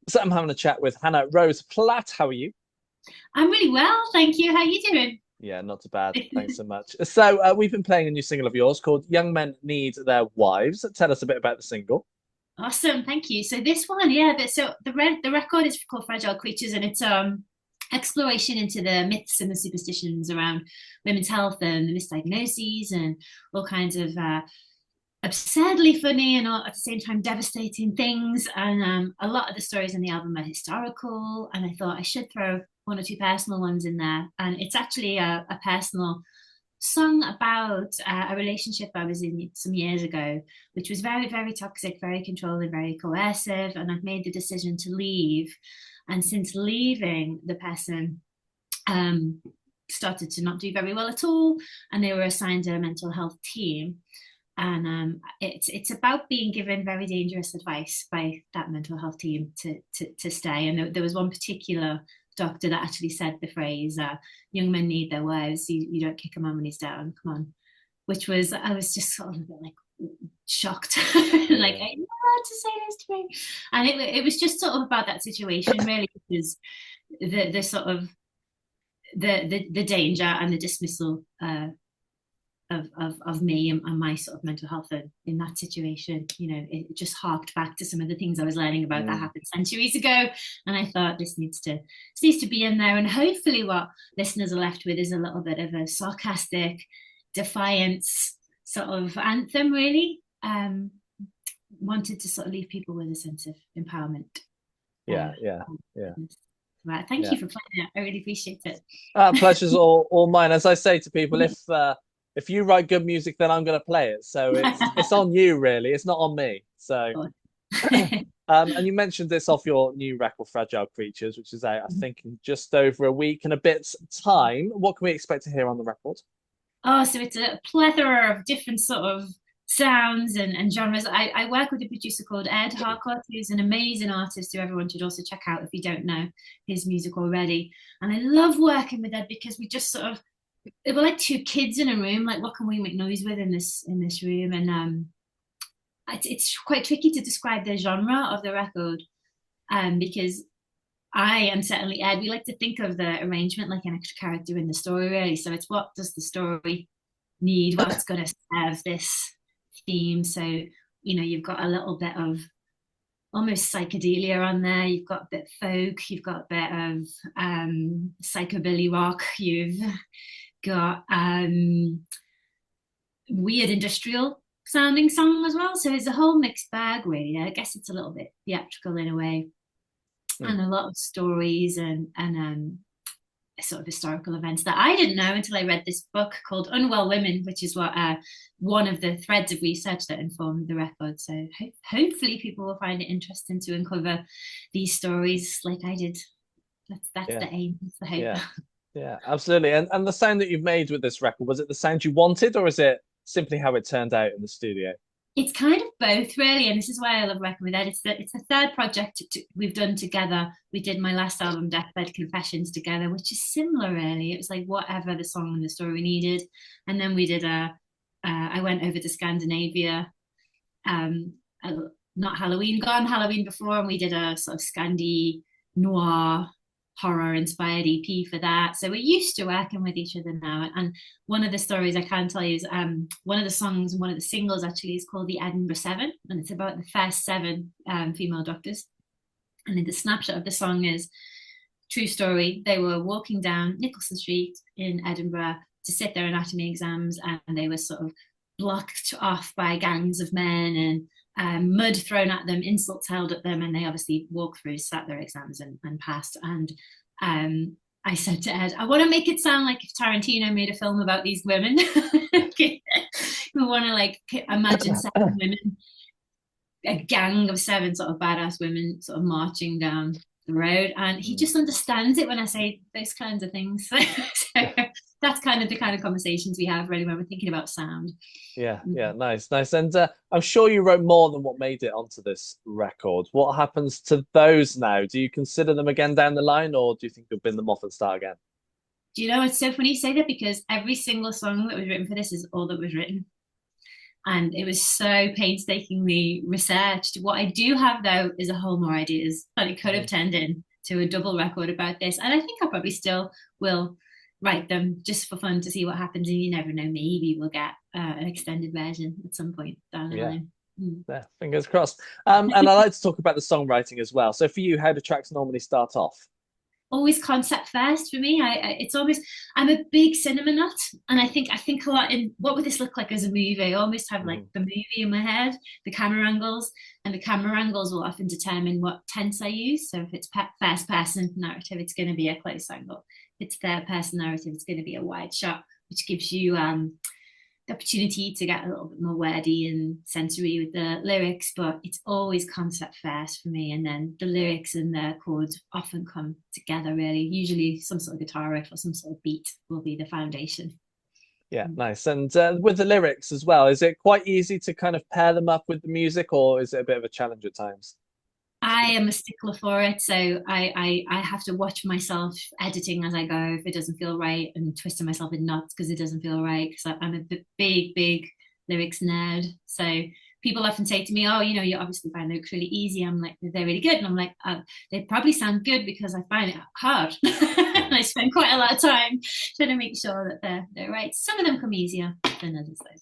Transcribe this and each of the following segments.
So I'm having a chat with Hannah Rose Platt. How are you? I'm really well, thank you. How you doing? Yeah, not too bad. Thanks so much. So we've been playing a new single of yours called "Young Men Need Their Wives." Tell us a bit about the single. Awesome, thank you. So this one, yeah, the record is called Fragile Creatures, and it's exploration into the myths and the superstitions around women's health and the misdiagnoses and all kinds of absurdly funny and all, at the same time devastating things. And a lot of the stories in the album are historical, and I thought I should throw one or two personal ones in there. And it's actually a personal song about a relationship I was in some years ago, which was very, very toxic, very controlling, very coercive. And I've made the decision to leave. And since leaving, the person um, started to not do very well at all. And they were assigned a mental health team. And it's about being given very dangerous advice by that mental health team to stay. And there was one particular doctor that actually said the phrase, young men need their wives, you don't kick a man when he's down, come on. Which was, I was just sort of a bit like shocked, like, Yeah, I know how to say this to me. And it was just sort of about that situation, really, because the sort of the danger and the dismissal of me and my sort of mental health in that situation. You know, it just harked back to some of the things I was learning about that mm, happened centuries ago. And I thought this needs to be in there. And hopefully what listeners are left with is a little bit of a sarcastic defiance sort of anthem, really. Wanted to sort of leave people with a sense of empowerment. Uh, yeah, yeah, yeah, right. Thank yeah. you for playing it. I really appreciate it. Pleasure's all mine. As I say to people, if you write good music, then I'm going to play it. So it's on you, really. It's not on me. So. And you mentioned this off your new record, Fragile Creatures, which is out, I think, in just over a week and a bit's time. What can we expect to hear on the record? Oh, so it's a plethora of different sort of sounds and genres. I work with a producer called Ed Harcourt, who's an amazing artist who everyone should also check out if you don't know his music already. And I love working with Ed because we just sort of we're like two kids in a room. Like, what can we make noise with in this room? And it's quite tricky to describe the genre of the record, because I and certainly Ed, we like to think of the arrangement like an extra character in the story, really. So it's what does the story need? What's going to serve this theme? So, you've got a little bit of almost psychedelia on there. You've got a bit of folk. You've got a bit of psychobilly rock. You've got weird industrial sounding song as well. So it's a whole mixed bag, really. I guess it's a little bit theatrical in a way, Hmm. and a lot of stories and sort of historical events that I didn't know until I read this book called Unwell Women, which is what one of the threads of research that informed the record. So hopefully people will find it interesting to uncover these stories like I did. That's Yeah, the aim. That's the hope. yeah, yeah, absolutely. And the sound that you've made with this record, was it the sound you wanted, or is it simply how it turned out in the studio? It's kind of both, really, and this is why I love working with Ed. It's the third project we've done together. We did my last album, Deathbed Confessions, together, which is similar, really. It was like whatever the song and the story needed, and then we did I went over to Scandinavia, um, uh, not Halloween, gone Halloween before, and we did a sort of Scandi noir horror inspired EP for that. So we're used to working with each other now. And one of the stories I can tell you is one of the songs, one of the singles actually is called The Edinburgh Seven, and it's about the first seven female doctors. And then the snapshot of the song is true story. They were walking down Nicholson Street in Edinburgh to sit their anatomy exams, and they were sort of blocked off by gangs of men and mud thrown at them, insults held at them, and they obviously walked through, sat their exams, and passed. And I said to Ed, I want to make it sound like if Tarantino made a film about these women. We want to like imagine seven women, a gang of seven sort of badass women sort of marching down the road, and he Mm. just understands it when I say those kinds of things. So that's kind of the kind of conversations we have really when we're thinking about sound. Yeah, yeah, nice, nice. And I'm sure you wrote more than what made it onto this record. What happens to those now? Do you consider them again down the line, or do you think you'll bin them off and start again? Do you know, it's so funny you say that because every single song that was written for this is all that was written. and it was so painstakingly researched. What I do have though is a whole more ideas that it could have turned into a double record about this, and I think I probably still will write them just for fun to see what happens. And you never know, maybe we'll get an extended version at some point down the Yeah. line. Mm. Yeah, fingers crossed. And I like to talk about the songwriting as well. So for you, how do tracks normally start off? Always concept first for me. It's almost, I'm a big cinema nut, and I think a lot in what would this look like as a movie. I almost have like Mhm. the movie in my head, the camera angles, and the camera angles will often determine what tense I use. So if it's first person narrative, it's going to be a close angle. If it's third person narrative, it's going to be a wide shot, which gives you the opportunity to get a little bit more wordy and sensory with the lyrics, but it's always concept first for me. And then the lyrics and the chords often come together, really. Usually some sort of guitar riff or some sort of beat will be the foundation. Yeah, nice. And with the lyrics as well, is it quite easy to kind of pair them up with the music, or is it a bit of a challenge at times? I am a stickler for it, so I have to watch myself editing as I go if it doesn't feel right, and twisting myself in knots because it doesn't feel right. Because I'm a big lyrics nerd. So people often say to me, "Oh, you obviously find lyrics really easy." I'm like, "They're really good," and I'm like, "They probably sound good because I find it hard." And I spend quite a lot of time trying to make sure that they're right. Some of them come easier than others, though.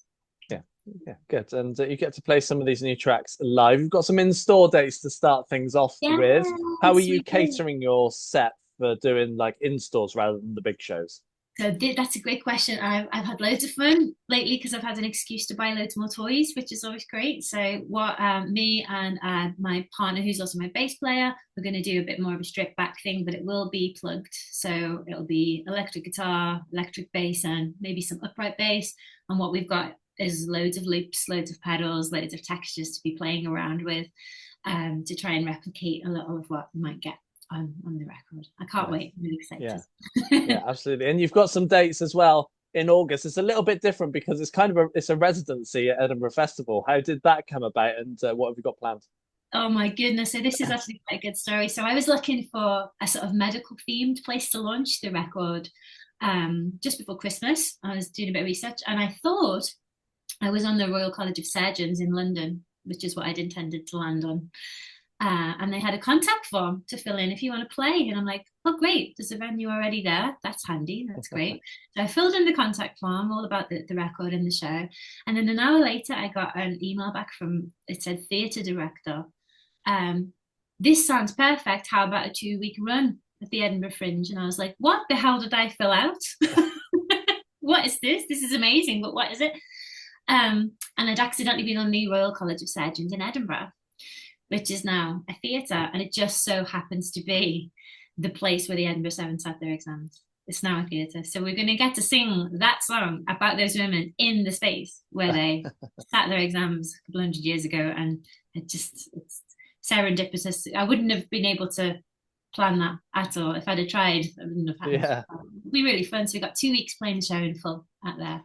Yeah, yeah, good. And you get to play some of these new tracks live. You've got some in-store dates to start things off with. How are Yes, you we do. catering your set for doing like in-stores rather than the big shows? So that's a great question. I've had loads of fun lately because I've had an excuse to buy loads more toys, which is always great. So what me and my partner, who's also my bass player, we're going to do a bit more of a stripped back thing, but it will be plugged. So it'll be electric guitar, electric bass, and maybe some upright bass. And what we've got is loads of loops, loads of pedals, loads of textures to be playing around with, to try and replicate a little of what you might get on the record. I can't Nice. wait. I'm really Yeah. excited. Yeah, absolutely. And you've got some dates as well in August. It's a little bit different because it's kind of a residency at Edinburgh Festival. How did that come about, and what have you got planned? Oh my goodness. So this is actually quite a good story. So I was looking for a sort of medical themed place to launch the record just before Christmas. I was doing a bit of research and I thought I was on the Royal College of Surgeons in London, which is what I'd intended to land on. And they had a contact form to fill in if you want to play. And I'm like, oh, great, there's a venue already there. That's handy. That's great. So I filled in the contact form, all about the record and the show. And then an hour later, I got an email back from, it said, theatre director. Um, this sounds perfect. How about a 2 week run at the Edinburgh Fringe? And I was like, what the hell did I fill out? What is this? This is amazing, but what is it? And I'd accidentally been on the Royal College of Surgeons in Edinburgh, which is now a theatre, and it just so happens to be the place where the Edinburgh Seven sat their exams. It's now a theatre. So we're going to get to sing that song about those women in the space where they sat their exams a couple hundred years ago. And it's serendipitous. I wouldn't have been able to plan that at all. If I'd have tried, I wouldn't have happened. Yeah. It'll be really fun. So we got 2 weeks playing the show in full at there.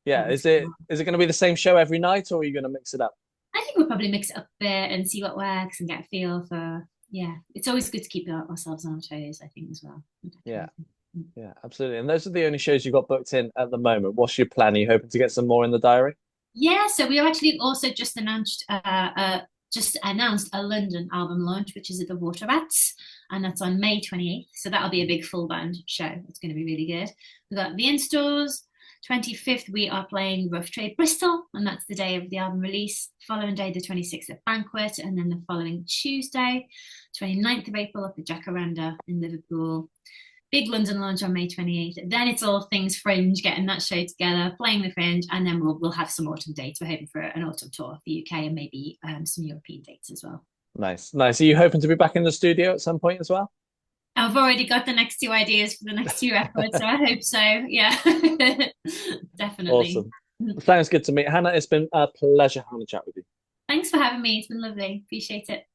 Yeah. Is it going to be the same show every night, or are you going to mix it up? I think we'll probably mix it up a bit and see what works and get a feel for, yeah, it's always good to keep ourselves on our toes, I think, as well. Yeah. Yeah, absolutely. And those are the only shows you've got booked in at the moment. What's your plan? Are you hoping to get some more in the diary? Yeah, so we actually also just announced a London album launch, which is at the Water Rats, and that's on May 28th. So that'll be a big full band show. It's going to be really good. We've got the in-stores. 25th, we are playing Rough Trade Bristol, and that's the day of the album release. Following day, the 26th at Banquet, and then the following Tuesday, 29th of April, up at Jacaranda in Liverpool. Big London launch on May 28th. Then it's all things Fringe, getting that show together, playing the Fringe, and then we'll have some autumn dates. We're hoping for an autumn tour of the UK and maybe some European dates as well. Nice, nice. Are you hoping to be back in the studio at some point as well? I've already got the next two ideas for the next two records, so I hope so. Yeah, definitely. Awesome. Sounds good to me. Hannah, it's been a pleasure having a chat with you. Thanks for having me. It's been lovely. Appreciate it.